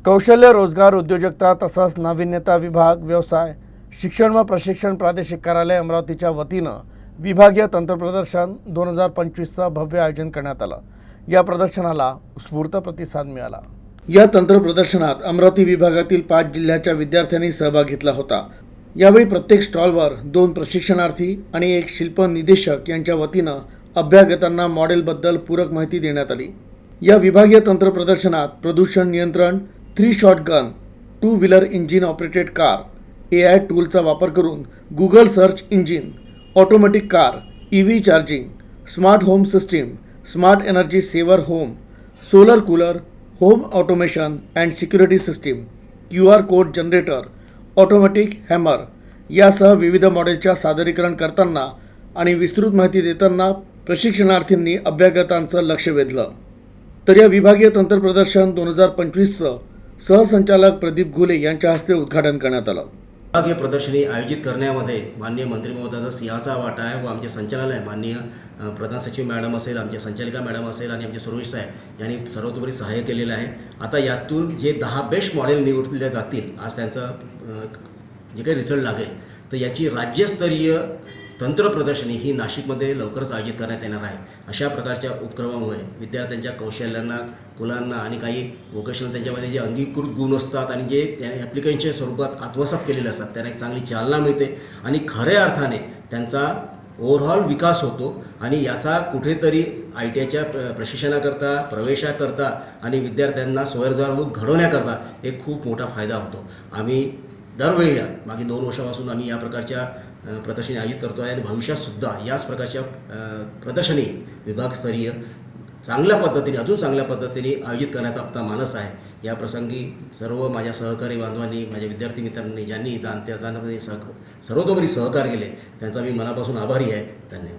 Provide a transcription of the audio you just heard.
कौशल्य रोजगार उद्योजकता तसंच नाविन्यता विभाग व्यवसाय शिक्षण व प्रशिक्षण प्रादेशिक कार्यालय अमरावतीच्या वतीनं विभागीय तंत्रप्रदर्शन 2025चं भव्य आयोजन करण्यात आलं। या प्रदर्शनाला उत्स्फूर्त प्रतिसाद मिळाला। या तंत्रप्रदर्शनात अमरावती विभागातील 5 जिल्ह्याच्या विद्यार्थ्यांनी सहभाग घेतला होता। यावेळी प्रत्येक स्टॉलवर 2 प्रशिक्षणार्थी आणि 1 शिल्प निदेशक यांच्या वतीनं अभ्यागतांना मॉडेलबद्दल पूरक माहिती देण्यात आली। या विभागीय तंत्रप्रदर्शनात प्रदूषण नियंत्रण, 3 shotgun, 2 wheeler engine operated car, AI टूलचा वापर करून Google search engine, automatic car, EV charging, smart home system, smart energy saver home, solar cooler, home automation and security system, QR code generator, automatic hammer यासह विविध मॉडेलच्या सादरीकरण करताना आणि विस्तृत माहिती देताना प्रशिक्षणार्थींनी अभ्यागतांचं लक्ष वेधलं। तर या विभागीय तंत्रप्रदर्शन 2025चं सहसंचालक प्रदीप घुले यांच्या हस्ते उद्घाटन करण्यात आलं। विभागीय प्रदर्शनी आयोजित करण्यामध्ये माननीय मंत्री महोदयाचा सिंहाचा वाटा आहे व आमचे संचालनालय माननीय प्रधान सचिव मॅडम असेल, आमच्या संचालिका मॅडम असेल आणि आमचे सुरेश साहेब यांनी सर्वतोपरी सहाय्य केलेलं आहे। आता यातून जे 10 बेस्ट मॉडेल निवडले जातील, आज त्यांचा जे काही रिझल्ट लागेल तर याची राज्यस्तरीय तंत्र प्रदर्शनी ही नाशिकमध्ये लवकरच आयोजित करण्यात येणार आहे। अशा प्रकारच्या उपक्रमामुळे विद्यार्थ्यांच्या कौशल्यांना, कुलांना आणि काही वोकेशनल त्यांच्यामध्ये जे अंगीकृत गुण असतात आणि जे त्याने ॲप्लिकेशनच्या स्वरूपात आत्मसात केलेले असतात त्यांना एक चांगली चालना मिळते आणि खऱ्या अर्थाने त्यांचा ओव्हरऑल विकास होतो आणि याचा कुठेतरी ITIच्या प्रशिक्षणाकरता, प्रवेशाकरता आणि विद्यार्थ्यांना स्वयंरोजगार घडवण्याकरता एक खूप मोठा फायदा होतो। आम्ही दरवेळी मागील 2 वर्षापासून आम्ही या प्रकारच्या प्रदर्शनी आयोजित करतो आहे आणि भविष्यातसुद्धा याच प्रकारच्या प्रदर्शनी विभागस्तरीय चांगल्या पद्धतीने, अजून चांगल्या पद्धतीने आयोजित करण्याचा आमचा मानस आहे। या प्रसंगी सर्व माझ्या सहकारी बांधवांनी, माझ्या विद्यार्थी मित्रांनी ज्यांनी जाणत्या सर्वतोपरी सहकार्य केले त्यांचा मी मनापासून आभारी आहे। धन्यवाद।